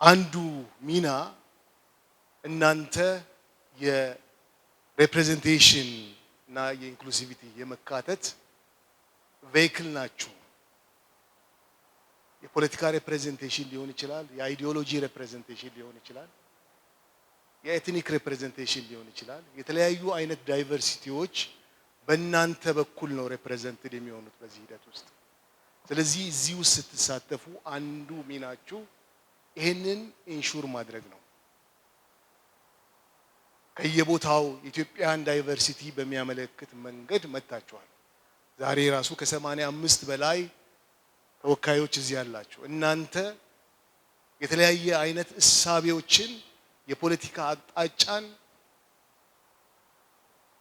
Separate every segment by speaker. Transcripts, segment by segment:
Speaker 1: አንዱ ሚና እናንተ የሪፕሬዘንቴሽን እና የኢንክሉሲቪቲ የመካተት ቬሂክል ናችሁ። የፖለቲካ ሪፕሬዘንቴሽን ሊሆን ይችላል፣ የአይዲዮሎጂ ሪፕሬዘንቴሽን ሊሆን ይችላል፣ የኤትኒክ ሪፕሬዘንቴሽን ሊሆን ይችላል። የተለያዩ አይነት ዳይቨርሲቲዎች በእናንተ በኩል ነው ሪፕሬዘንትድ የሚሆኑት በዚህ ሂደት ውስጥ። ስለዚህ እዚህ ውስጥ ስትሳተፉ አንዱ ሚናችሁ ይሄንን ኢንሹር ማድረግ ነው። ከየቦታው የኢትዮጵያን ዳይቨርሲቲ በሚያመለክት መንገድ መጣችኋል። ዛሬ ራሱ ከ85 በላይ ተወካዮች እዚህ ያላችሁ እናንተ የተለያየ አይነት እሳቤዎችን፣ የፖለቲካ አቅጣጫን፣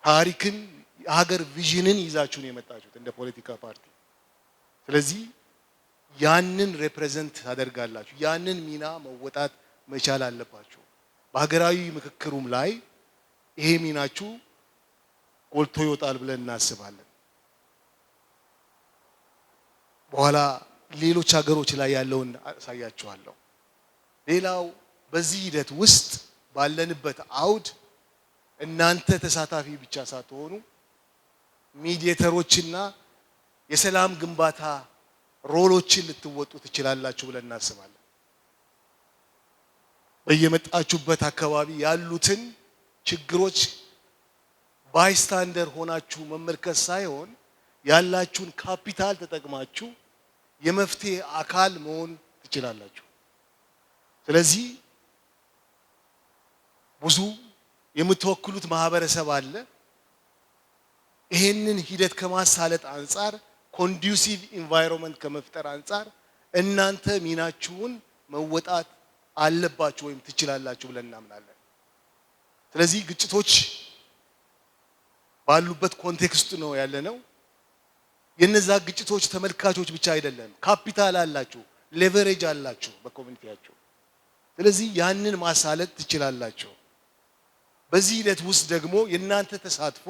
Speaker 1: ታሪክን፣ የሀገር ቪዥንን ይዛችሁ ነው የመጣችሁት እንደ ፖለቲካ ፓርቲ። ስለዚህ ያንን ሪፕሬዘንት ታደርጋላችሁ። ያንን ሚና መወጣት መቻል አለባችሁ። በሀገራዊ ምክክሩም ላይ ይሄ ሚናችሁ ጎልቶ ይወጣል ብለን እናስባለን። በኋላ ሌሎች ሀገሮች ላይ ያለውን አሳያችኋለሁ። ሌላው በዚህ ሂደት ውስጥ ባለንበት አውድ እናንተ ተሳታፊ ብቻ ሳትሆኑ ሚዲየተሮችና የሰላም ግንባታ ሮሎችን ልትወጡ ትችላላችሁ ብለን እናስባለን። በየመጣችሁበት አካባቢ ያሉትን ችግሮች ባይስታንደር ሆናችሁ መመልከት ሳይሆን ያላችሁን ካፒታል ተጠቅማችሁ የመፍትሄ አካል መሆን ትችላላችሁ። ስለዚህ ብዙ የምትወክሉት ማህበረሰብ አለ። ይሄንን ሂደት ከማሳለጥ አንፃር ኮንዱሲቭ ኢንቫይሮንመንት ከመፍጠር አንፃር እናንተ ሚናችሁን መወጣት አለባችሁ ወይም ትችላላችሁ ብለን እናምናለን። ስለዚህ ግጭቶች ባሉበት ኮንቴክስት ነው ያለነው። የነዛ ግጭቶች ተመልካቾች ብቻ አይደለም፣ ካፒታል አላችሁ፣ ሌቨሬጅ አላችሁ በኮሚኒቲያችሁ። ስለዚህ ያንን ማሳለጥ ትችላላችሁ። በዚህ ሂደት ውስጥ ደግሞ የእናንተ ተሳትፎ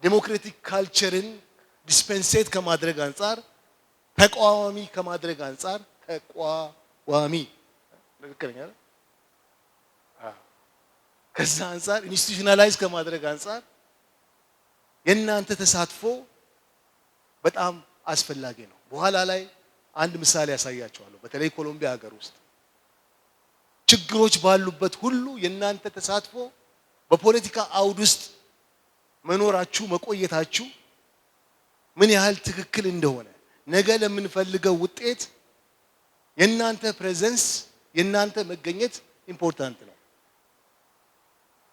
Speaker 1: ዴሞክራቲክ ካልቸርን ዲስፔንሴት ከማድረግ አንፃር፣ ተቋዋሚ ከማድረግ አንፃር ተቋዋሚ ልክልኛ ከዛ አንፃር ኢንስቲቱሽናላይዝ ከማድረግ አንፃር የእናንተ ተሳትፎ በጣም አስፈላጊ ነው። በኋላ ላይ አንድ ምሳሌ ያሳያችኋለሁ። በተለይ ኮሎምቢያ ሀገር ውስጥ ችግሮች ባሉበት ሁሉ የእናንተ ተሳትፎ በፖለቲካ አውድ ውስጥ መኖራችሁ መቆየታችሁ ምን ያህል ትክክል እንደሆነ ነገ ለምንፈልገው ውጤት የእናንተ ፕሬዘንስ የእናንተ መገኘት ኢምፖርታንት ነው።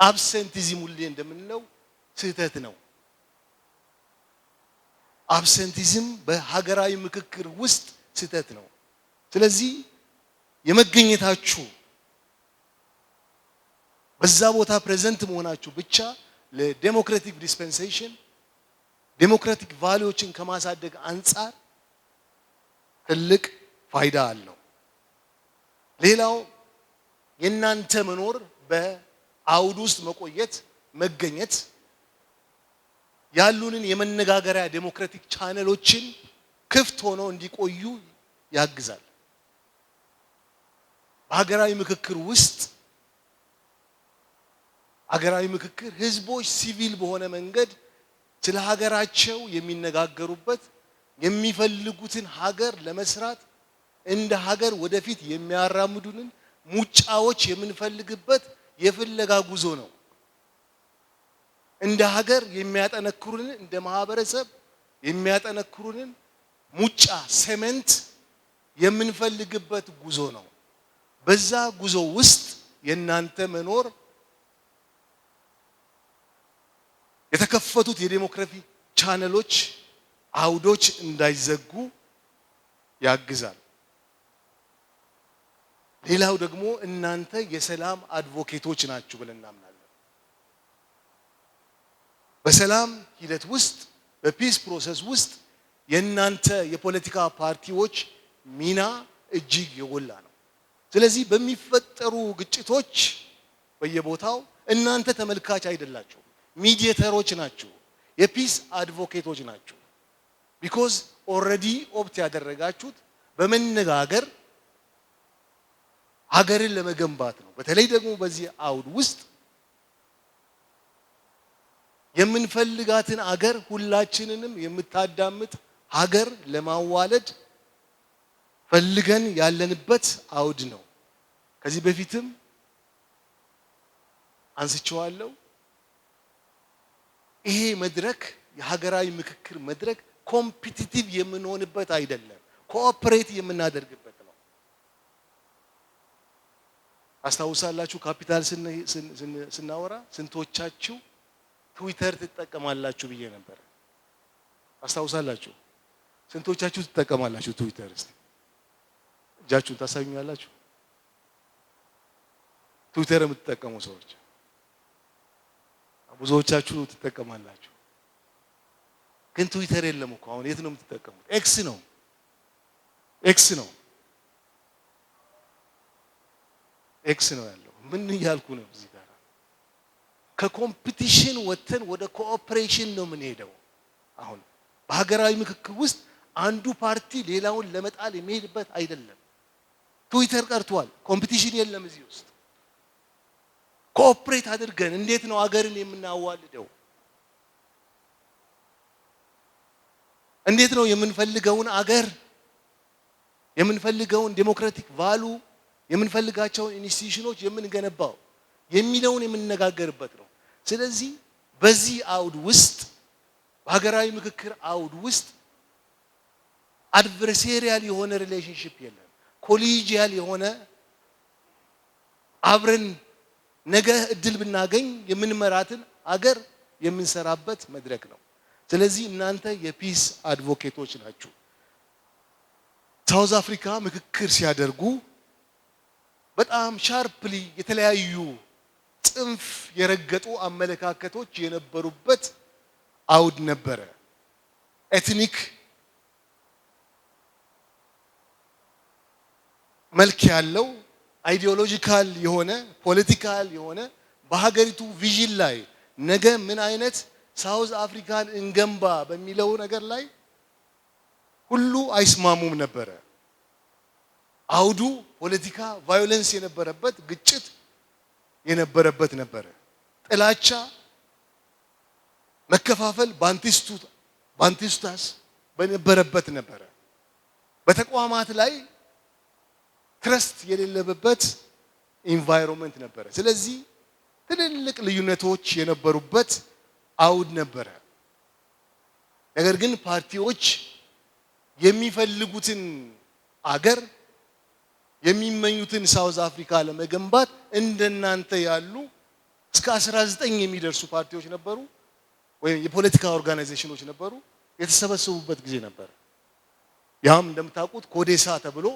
Speaker 1: አብሰንቲዝም ሁሌ እንደምንለው ስህተት ነው። አብሰንቲዝም በሀገራዊ ምክክር ውስጥ ስህተት ነው። ስለዚህ የመገኘታችሁ በዛ ቦታ ፕሬዘንት መሆናችሁ ብቻ ለዴሞክራቲክ ዲስፔንሴሽን ዴሞክራቲክ ቫልዩዎችን ከማሳደግ አንፃር ትልቅ ፋይዳ አለው። ሌላው የእናንተ መኖር በአውድ ውስጥ መቆየት መገኘት ያሉንን የመነጋገሪያ ዴሞክራቲክ ቻነሎችን ክፍት ሆነው እንዲቆዩ ያግዛል። በሀገራዊ ምክክር ውስጥ ሀገራዊ ምክክር ህዝቦች ሲቪል በሆነ መንገድ ስለ ሀገራቸው የሚነጋገሩበት የሚፈልጉትን ሀገር ለመስራት እንደ ሀገር ወደፊት የሚያራምዱንን ሙጫዎች የምንፈልግበት የፍለጋ ጉዞ ነው። እንደ ሀገር የሚያጠነክሩንን እንደ ማህበረሰብ የሚያጠነክሩንን ሙጫ ሴመንት የምንፈልግበት ጉዞ ነው። በዛ ጉዞ ውስጥ የእናንተ መኖር የተከፈቱት የዴሞክራሲ ቻነሎች አውዶች እንዳይዘጉ ያግዛል። ሌላው ደግሞ እናንተ የሰላም አድቮኬቶች ናችሁ ብለን እናምናለን። በሰላም ሂደት ውስጥ በፒስ ፕሮሰስ ውስጥ የእናንተ የፖለቲካ ፓርቲዎች ሚና እጅግ የጎላ ነው። ስለዚህ በሚፈጠሩ ግጭቶች በየቦታው እናንተ ተመልካች አይደላችሁ፣ ሚዲየተሮች ናችሁ፣ የፒስ አድቮኬቶች ናችሁ። ቢኮዝ ኦልሬዲ ኦፕት ያደረጋችሁት በመነጋገር ሀገርን ለመገንባት ነው። በተለይ ደግሞ በዚህ አውድ ውስጥ የምንፈልጋትን አገር ሁላችንንም የምታዳምጥ ሀገር ለማዋለድ ፈልገን ያለንበት አውድ ነው። ከዚህ በፊትም አንስቼዋለሁ። ይሄ መድረክ የሀገራዊ ምክክር መድረክ ኮምፒቲቲቭ የምንሆንበት አይደለም፣ ኮኦፐሬት የምናደርግበት ነው። አስታውሳላችሁ ካፒታል ስናወራ ስንቶቻችሁ ትዊተር ትጠቀማላችሁ ብዬ ነበር። አስታውሳላችሁ? ስንቶቻችሁ ትጠቀማላችሁ ትዊተር? እስቲ እጃችሁን ታሳዩኛላችሁ? ትዊተር የምትጠቀሙ ሰዎች ብዙዎቻችሁ ትጠቀማላችሁ። ግን ትዊተር የለም እኮ አሁን። የት ነው የምትጠቀሙት? ኤክስ ነው። ኤክስ ነው ያለው። ምን እያልኩ ነው እዚህ ጋር? ከኮምፒቲሽን ወጥተን ወደ ኮኦፐሬሽን ነው የምንሄደው። አሁን በሀገራዊ ምክክር ውስጥ አንዱ ፓርቲ ሌላውን ለመጣል የሚሄድበት አይደለም። ትዊተር ቀርቷል። ኮምፒቲሽን የለም እዚህ ውስጥ። ኮኦፐሬት አድርገን እንዴት ነው አገርን የምናዋልደው? እንዴት ነው የምንፈልገውን አገር የምንፈልገውን ዴሞክራቲክ ቫሉ የምንፈልጋቸውን ኢንስቲትዩሽኖች የምንገነባው የሚለውን የምንነጋገርበት ነው። ስለዚህ በዚህ አውድ ውስጥ በሀገራዊ ምክክር አውድ ውስጥ አድቨርሴሪያል የሆነ ሪሌሽንሺፕ የለም። ኮሊጂያል የሆነ አብረን ነገ እድል ብናገኝ የምንመራትን አገር የምንሰራበት መድረክ ነው። ስለዚህ እናንተ የፒስ አድቮኬቶች ናችሁ። ሳውዝ አፍሪካ ምክክር ሲያደርጉ በጣም ሻርፕሊ የተለያዩ ጽንፍ የረገጡ አመለካከቶች የነበሩበት አውድ ነበረ። ኤትኒክ መልክ ያለው አይዲዮሎጂካል የሆነ ፖለቲካል የሆነ በሀገሪቱ ቪዥን ላይ ነገ ምን አይነት ሳውዝ አፍሪካን እንገንባ በሚለው ነገር ላይ ሁሉ አይስማሙም ነበረ። አውዱ ፖለቲካ ቫዮለንስ የነበረበት፣ ግጭት የነበረበት ነበረ። ጥላቻ፣ መከፋፈል፣ ባንቲስታስ በነበረበት ነበረ። በተቋማት ላይ ትረስት የሌለበት ኢንቫይሮንመንት ነበረ። ስለዚህ ትልልቅ ልዩነቶች የነበሩበት አውድ ነበረ። ነገር ግን ፓርቲዎች የሚፈልጉትን አገር የሚመኙትን ሳውዝ አፍሪካ ለመገንባት እንደናንተ ያሉ እስከ 19 የሚደርሱ ፓርቲዎች ነበሩ፣ ወይም የፖለቲካ ኦርጋናይዜሽኖች ነበሩ፣ የተሰበሰቡበት ጊዜ ነበር። ያም እንደምታውቁት ኮዴሳ ተብሎ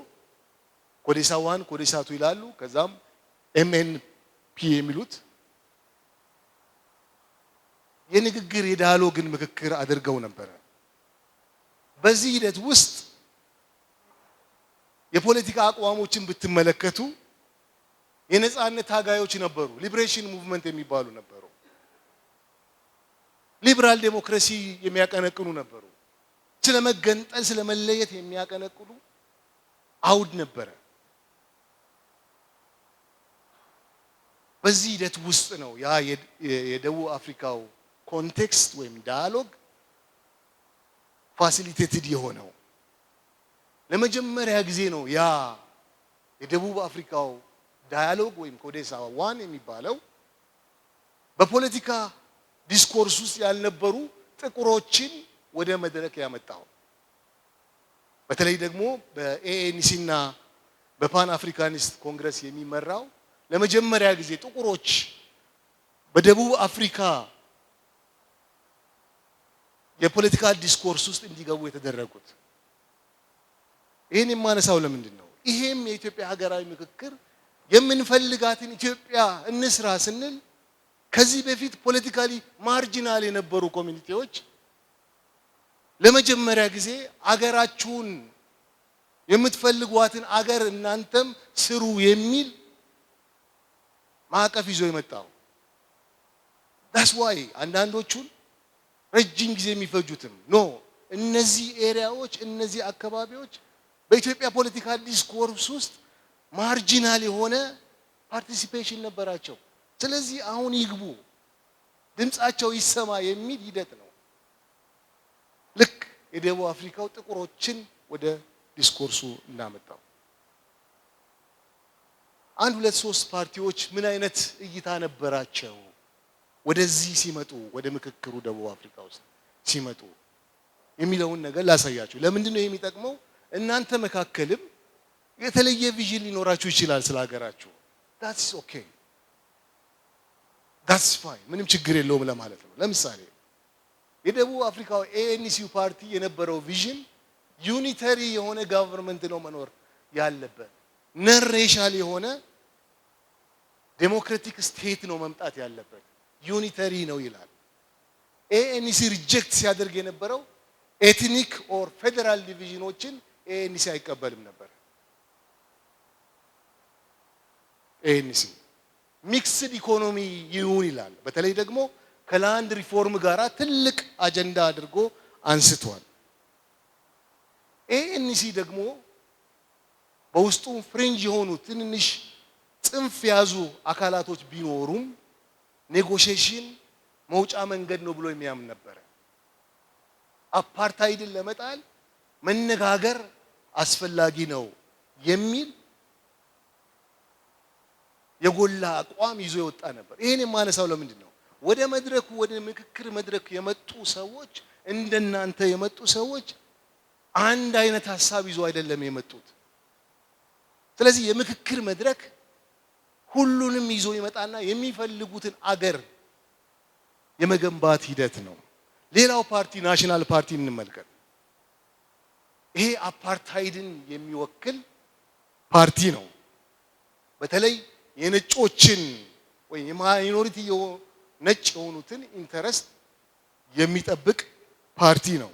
Speaker 1: ኮዴሳ 1 ኮዴሳ 2 ይላሉ። ከዛም ኤምኤንፒ የሚሉት የንግግር የዳያሎግን ምክክር አድርገው ነበር። በዚህ ሂደት ውስጥ የፖለቲካ አቋሞችን ብትመለከቱ የነጻነት ታጋዮች ነበሩ፣ ሊብሬሽን ሙቭመንት የሚባሉ ነበሩ፣ ሊበራል ዴሞክራሲ የሚያቀነቅኑ ነበሩ፣ ስለመገንጠል ስለመለየት የሚያቀነቅኑ አውድ ነበረ። በዚህ ሂደት ውስጥ ነው ያ የደቡብ አፍሪካው ኮንቴክስት ወይም ዳያሎግ ፋሲሊቴትድ የሆነው። ለመጀመሪያ ጊዜ ነው ያ የደቡብ አፍሪካው ዳያሎግ ወይም ኮዴሳ 1 የሚባለው በፖለቲካ ዲስኮርስ ውስጥ ያልነበሩ ጥቁሮችን ወደ መድረክ ያመጣው። በተለይ ደግሞ በኤኤንሲ እና በፓን አፍሪካኒስት ኮንግረስ የሚመራው ለመጀመሪያ ጊዜ ጥቁሮች በደቡብ አፍሪካ የፖለቲካ ዲስኮርስ ውስጥ እንዲገቡ የተደረጉት። ይሄን የማነሳው ለምንድን ነው? ይሄም የኢትዮጵያ ሀገራዊ ምክክር የምንፈልጋትን ኢትዮጵያ እንስራ ስንል ከዚህ በፊት ፖለቲካሊ ማርጂናል የነበሩ ኮሚኒቲዎች ለመጀመሪያ ጊዜ አገራችሁን የምትፈልጓትን አገር እናንተም ስሩ የሚል ማዕቀፍ ይዞ የመጣው። that's why አንዳንዶቹን ረጅም ጊዜ የሚፈጁትም እነዚህ ኤሪያዎች እነዚህ አካባቢዎች በኢትዮጵያ ፖለቲካ ዲስኮርስ ውስጥ ማርጂናል የሆነ ፓርቲሲፔሽን ነበራቸው። ስለዚህ አሁን ይግቡ ድምጻቸው ይሰማ የሚል ሂደት ነው። ልክ የደቡብ አፍሪካው ጥቁሮችን ወደ ዲስኮርሱ እንዳመጣው አንድ ሁለት ሶስት ፓርቲዎች ምን አይነት እይታ ነበራቸው ወደዚህ ሲመጡ ወደ ምክክሩ ደቡብ አፍሪካ ውስጥ ሲመጡ የሚለውን ነገር ላሳያችሁ። ለምንድን ነው የሚጠቅመው? እናንተ መካከልም የተለየ ቪዥን ሊኖራችሁ ይችላል ስለ ሀገራችሁ። that's okay that's fine ምንም ችግር የለውም ለማለት ነው። ለምሳሌ የደቡብ አፍሪካው ኤኤንሲው ፓርቲ የነበረው ቪዥን ዩኒተሪ የሆነ ጋቨርንመንት ነው መኖር ያለበት፣ ነን ሬሻል የሆነ ዴሞክራቲክ ስቴት ነው መምጣት ያለበት፣ ዩኒተሪ ነው ይላል። ኤኤንሲ ሪጀክት ሲያደርግ የነበረው ኤትኒክ ኦር ፌደራል ዲቪዥኖችን ኤኤንሲ አይቀበልም ነበር። ኤኤንሲ ሚክስድ ኢኮኖሚ ይሁን ይላል። በተለይ ደግሞ ከላንድ ሪፎርም ጋር ትልቅ አጀንዳ አድርጎ አንስቷል። ኤኤንሲ ደግሞ በውስጡ ፍሬንጅ የሆኑ ትንንሽ ጽንፍ ያዙ አካላቶች ቢኖሩም ኔጎሽዬሽን መውጫ መንገድ ነው ብሎ የሚያምን ነበር። አፓርታይድን ለመጣል መነጋገር አስፈላጊ ነው የሚል የጎላ አቋም ይዞ የወጣ ነበር። ይሄን የማነሳው ለምንድን ነው? ወደ መድረኩ ወደ ምክክር መድረክ የመጡ ሰዎች እንደናንተ የመጡ ሰዎች አንድ አይነት ሐሳብ ይዞ አይደለም የመጡት። ስለዚህ የምክክር መድረክ ሁሉንም ይዞ ይመጣና የሚፈልጉትን አገር የመገንባት ሂደት ነው። ሌላው ፓርቲ ናሽናል ፓርቲ እንመልከት። ይሄ አፓርታይድን የሚወክል ፓርቲ ነው። በተለይ የነጮችን ወይ የማይኖሪቲ ነጭ የሆኑትን ኢንተረስት የሚጠብቅ ፓርቲ ነው።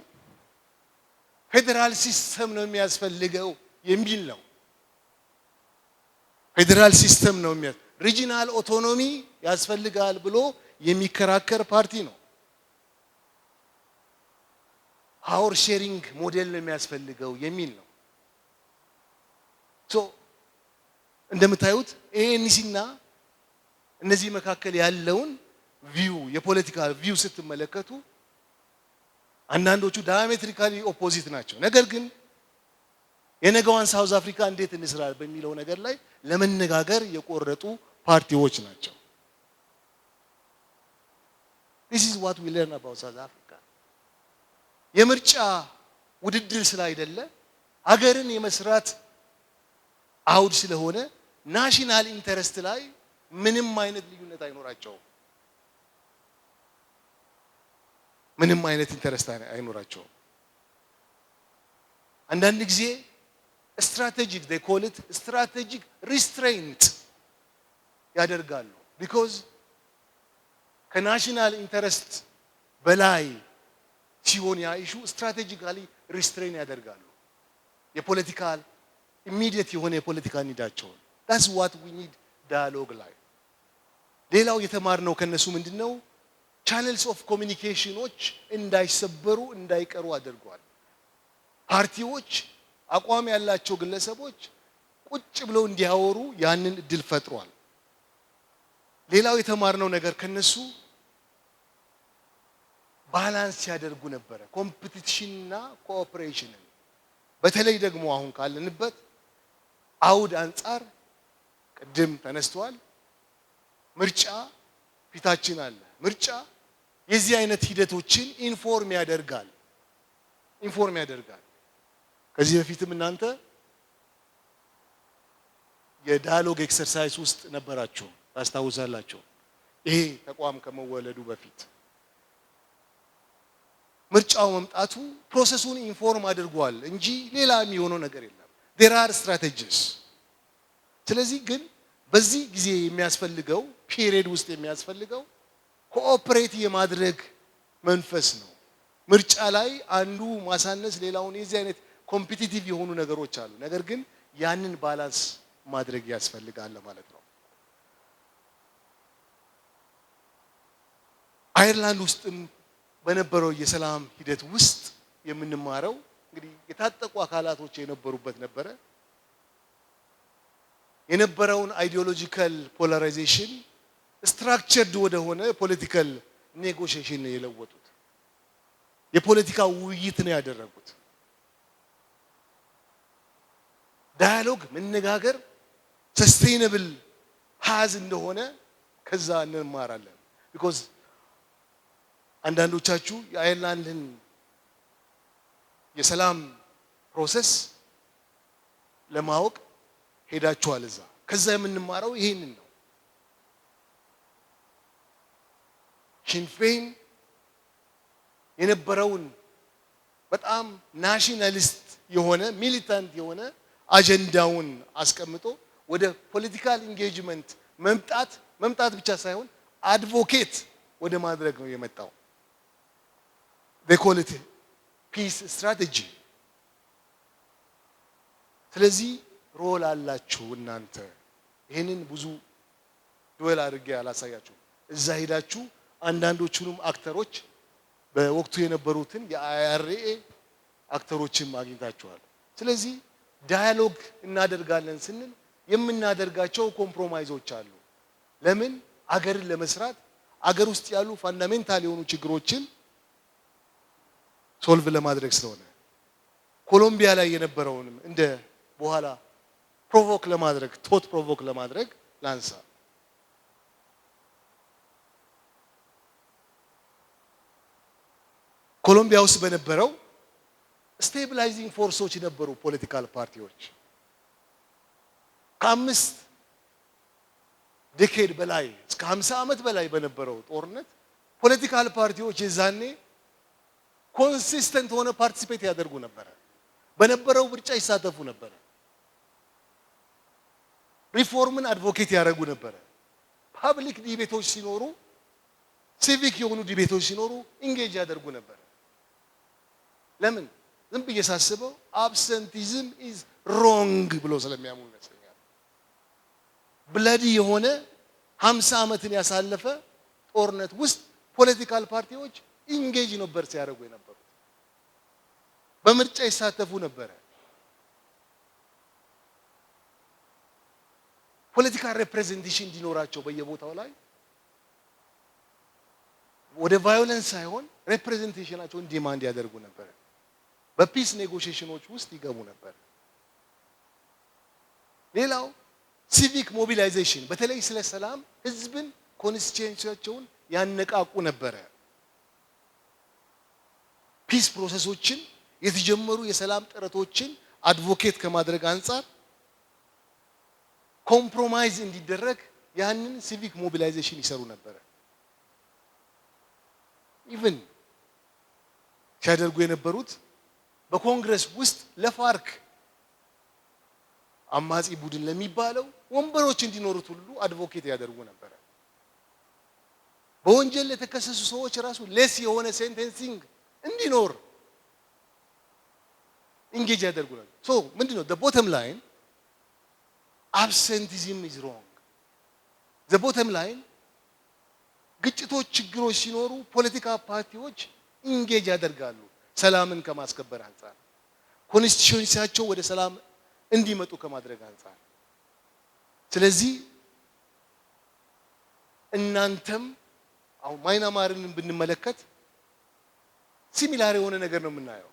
Speaker 1: ፌደራል ሲስተም ነው የሚያስፈልገው የሚል ነው። ፌደራል ሲስተም ነው ሪጂናል ኦቶኖሚ ያስፈልጋል ብሎ የሚከራከር ፓርቲ ነው። ፓወር ሼሪንግ ሞዴል ነው የሚያስፈልገው የሚል ነው። ሶ እንደምታዩት ኤኤንሲና እነዚህ መካከል ያለውን ቪው የፖለቲካ ቪው ስትመለከቱ አንዳንዶቹ ዳያሜትሪካሊ ኦፖዚት ናቸው። ነገር ግን የነገዋን ሳውዝ አፍሪካ እንዴት እንስራ በሚለው ነገር ላይ ለመነጋገር የቆረጡ ፓርቲዎች ናቸው። This is what we learn about South Africa. የምርጫ ውድድር ስላይደለ ሀገርን የመስራት አውድ ስለሆነ ናሽናል ኢንተረስት ላይ ምንም አይነት ልዩነት አይኖራቸውም። ምንም አይነት ኢንተረስት አይኖራቸውም። አንዳንድ ጊዜ ስትራቴጂክ they call it strategic restraint ያደርጋሉ። because ከናሽናል ኢንተረስት በላይ ሲሆን ያ ኢሹ ስትራቴጂካሊ ሪስትሬን ያደርጋሉ የፖለቲካል ኢሚዲየት የሆነ የፖለቲካ ኒዳቸውን። that's what we need dialogue ላይ። ሌላው የተማርነው ከነሱ ምንድነው? ቻነልስ ኦፍ ኮሚኒኬሽኖች እንዳይሰበሩ እንዳይቀሩ አድርጓል። ፓርቲዎች አቋም ያላቸው ግለሰቦች ቁጭ ብለው እንዲያወሩ ያንን እድል ፈጥሯል። ሌላው የተማርነው ነገር ከነሱ ባላንስ ያደርጉ ነበረ ኮምፒቲሽንና ኮኦፕሬሽን። በተለይ ደግሞ አሁን ካለንበት አውድ አንፃር ቅድም ተነስተዋል። ምርጫ ፊታችን አለ። ምርጫ የዚህ አይነት ሂደቶችን ኢንፎርም ያደርጋል። ከዚህ በፊትም እናንተ የዳያሎግ ኤክሰርሳይዝ ውስጥ ነበራችሁ ታስታውሳላችሁ። ይሄ ተቋም ከመወለዱ በፊት ምርጫው መምጣቱ ፕሮሰሱን ኢንፎርም አድርጓል እንጂ ሌላ የሚሆነው ነገር የለም። there are strategies። ስለዚህ ግን በዚህ ጊዜ የሚያስፈልገው ፒሪየድ ውስጥ የሚያስፈልገው ኮኦፕሬት የማድረግ መንፈስ ነው። ምርጫ ላይ አንዱ ማሳነስ ሌላውን የዚህ አይነት ኮምፒቲቲቭ የሆኑ ነገሮች አሉ። ነገር ግን ያንን ባላንስ ማድረግ ያስፈልጋል ማለት ነው። አየርላንድ ውስጥም በነበረው የሰላም ሂደት ውስጥ የምንማረው እንግዲህ የታጠቁ አካላቶች የነበሩበት ነበረ። የነበረውን አይዲዮሎጂካል ፖላራይዜሽን ስትራክቸርድ ወደ ሆነ ፖለቲካል ኔጎሺዬሽን ነው የለወጡት። የፖለቲካ ውይይት ነው ያደረጉት። ዳያሎግ መነጋገር ሰስቴይነብል ፓዝ እንደሆነ ከዛ እንማራለን። ቢኮዝ አንዳንዶቻችሁ የአየርላንድን የሰላም ፕሮሰስ ለማወቅ ሄዳችኋል እዛ። ከዛ የምንማረው ይሄንን ነው። ሽንፌን የነበረውን በጣም ናሽናሊስት የሆነ ሚሊታንት የሆነ አጀንዳውን አስቀምጦ ወደ ፖለቲካል ኢንጌጅመንት መምጣት ብቻ ሳይሆን አድቮኬት ወደ ማድረግ ነው የመጣው። they call it peace strategy። ስለዚህ ሮል አላችሁ እናንተ። ይሄንን ብዙ ዱዌል አድርጌ አላሳያችሁ። እዛ ሄዳችሁ አንዳንዶቹንም አክተሮች በወቅቱ የነበሩትን የአይአርኤ አክተሮችን አግኝታችኋል። ስለዚህ ዳያሎግ እናደርጋለን ስንል የምናደርጋቸው ኮምፕሮማይዞች አሉ። ለምን? አገርን ለመስራት አገር ውስጥ ያሉ ፋንዳሜንታል የሆኑ ችግሮችን ሶልቭ ለማድረግ ስለሆነ ኮሎምቢያ ላይ የነበረውንም እንደ በኋላ ፕሮቮክ ለማድረግ ላንሳ። ኮሎምቢያ ውስጥ በነበረው ስቴቢላይዚንግ ፎርሶች ነበሩ ፖለቲካል ፓርቲዎች። ከ5 ዴኬድ በላይ እስከ 50 ዓመት በላይ በነበረው ጦርነት ፖለቲካል ፓርቲዎች የዛኔ ኮንሲስተንት ሆነ ፓርቲሲፔት ያደርጉ ነበር። በነበረው ምርጫ ይሳተፉ ነበር። ሪፎርምን አድቮኬት ያደርጉ ነበር። ፐብሊክ ዲቤቶች ሲኖሩ፣ ሲቪክ የሆኑ ዲቤቶች ሲኖሩ ኢንጌጅ ያደርጉ ነበር። ለምን? ዝም ብዬ ሳስበው አብሰንቲዝም ኢዝ ሮንግ ብሎ ስለሚያምኑ ይመስለኛል። ብለዲ የሆነ 50 ዓመትን ያሳለፈ ጦርነት ውስጥ ፖለቲካል ፓርቲዎች ኢንጌጅ ነበር ሲያደርጉ የነበሩት። በምርጫ ይሳተፉ ነበር። ፖለቲካል ሪፕሬዘንቴሽን እንዲኖራቸው በየቦታው ላይ ወደ ቫዮለንስ ሳይሆን ሪፕሬዘንቴሽናቸውን ዲማንድ ያደርጉ ነበር። በፒስ ኔጎሺዬሽኖች ውስጥ ይገቡ ነበር። ሌላው ሲቪክ ሞቢላይዜሽን፣ በተለይ ስለ ሰላም ህዝብን ኮንስቲቲዩንሲያቸውን ያነቃቁ ነበር። ፒስ ፕሮሰሶችን የተጀመሩ የሰላም ጥረቶችን አድቮኬት ከማድረግ አንፃር ኮምፕሮማይዝ እንዲደረግ ያንን ሲቪክ ሞቢላይዜሽን ይሰሩ ነበር። ኢቭን ሲያደርጉ የነበሩት በኮንግረስ ውስጥ ለፋርክ አማጺ ቡድን ለሚባለው ወንበሮች እንዲኖሩት ሁሉ አድቮኬት ያደርጉ ነበር። በወንጀል የተከሰሱ ሰዎች ራሱ ሌስ የሆነ ሴንቴንሲንግ እንዲኖር ኢንጌጅ ያደርጉ ነበር። ሶ ምንድነው the bottom line? absenteeism is wrong. the bottom line ግጭቶች፣ ችግሮች ሲኖሩ ፖለቲካ ፓርቲዎች ኢንጌጅ ያደርጋሉ ሰላምን ከማስከበር አንፃር፣ ኮንስቲቲዩንሲያቸው ወደ ሰላም እንዲመጡ ከማድረግ አንፃር። ስለዚህ እናንተም አሁን ማይናማርን ብንመለከት ሲሚላር የሆነ ነገር ነው የምናየው።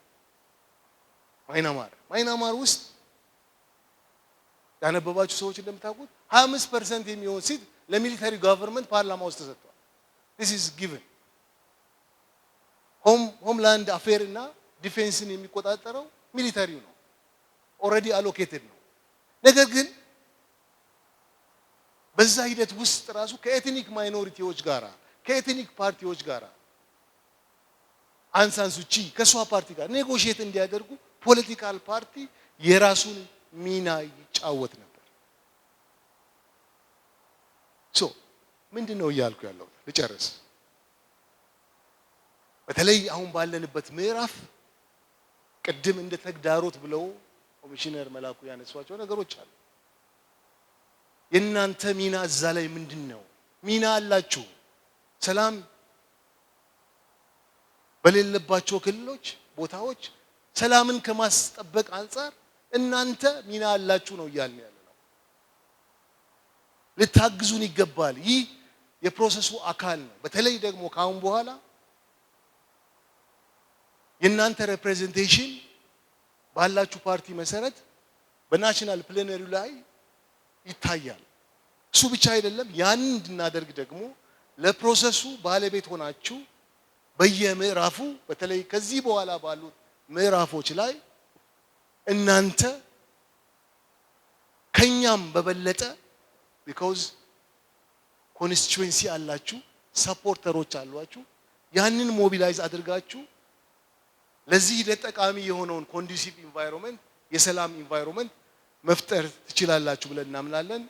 Speaker 1: ማይናማር ውስጥ ያነበባችሁ ሰዎች እንደምታውቁት 25% የሚሆን ሲት ለሚሊተሪ ገቨርንመንት ፓርላማ ውስጥ ተሰጥቷል። this is given። ሆምላንድ አፌር እና ዲፌንስን የሚቆጣጠረው ሚሊተሪው ነው። ኦልሬዲ አሎኬትድ ነው። ነገር ግን በዛ ሂደት ውስጥ ራሱ ከኤትኒክ ማይኖሪቲዎች ጋራ ከኤትኒክ ፓርቲዎች ጋራ አንሳን ሱቺ ከሷ ፓርቲ ጋር ኔጎሺዬት እንዲያደርጉ ፖለቲካል ፓርቲ የራሱን ሚና ይጫወት ነበር። ሶ ምንድነው እያልኩ ያለው? ልጨርስ። በተለይ አሁን ባለንበት ምዕራፍ ቅድም እንደ ተግዳሮት ብለው ኮሚሽነር መላኩ ያነሷቸው ነገሮች አሉ። የእናንተ ሚና እዛ ላይ ምንድነው? ሚና አላችሁ። ሰላም በሌለባቸው ክልሎች፣ ቦታዎች ሰላምን ከማስጠበቅ አንፃር እናንተ ሚና አላችሁ ነው እያልን ያለነው። ልታግዙን ይገባል። ይህ የፕሮሰሱ አካል ነው። በተለይ ደግሞ ካሁን በኋላ የናንተ ሪፕሬዘንቴሽን ባላችሁ ፓርቲ መሰረት በናሽናል ፕሌነሪው ላይ ይታያል። እሱ ብቻ አይደለም፣ ያን እንድናደርግ ደግሞ ለፕሮሰሱ ባለቤት ሆናችሁ በየምዕራፉ በተለይ ከዚህ በኋላ ባሉት ምዕራፎች ላይ እናንተ ከኛም በበለጠ ቢኮዝ ኮንስቲትዩዌንሲ አላችሁ፣ ሰፖርተሮች አሏችሁ። ያንን ሞቢላይዝ አድርጋችሁ ለዚህ ለጠቃሚ የሆነውን ኮንዱሲቭ ኢንቫይሮንመንት የሰላም ኢንቫይሮንመንት መፍጠር ትችላላችሁ ብለን እናምናለን።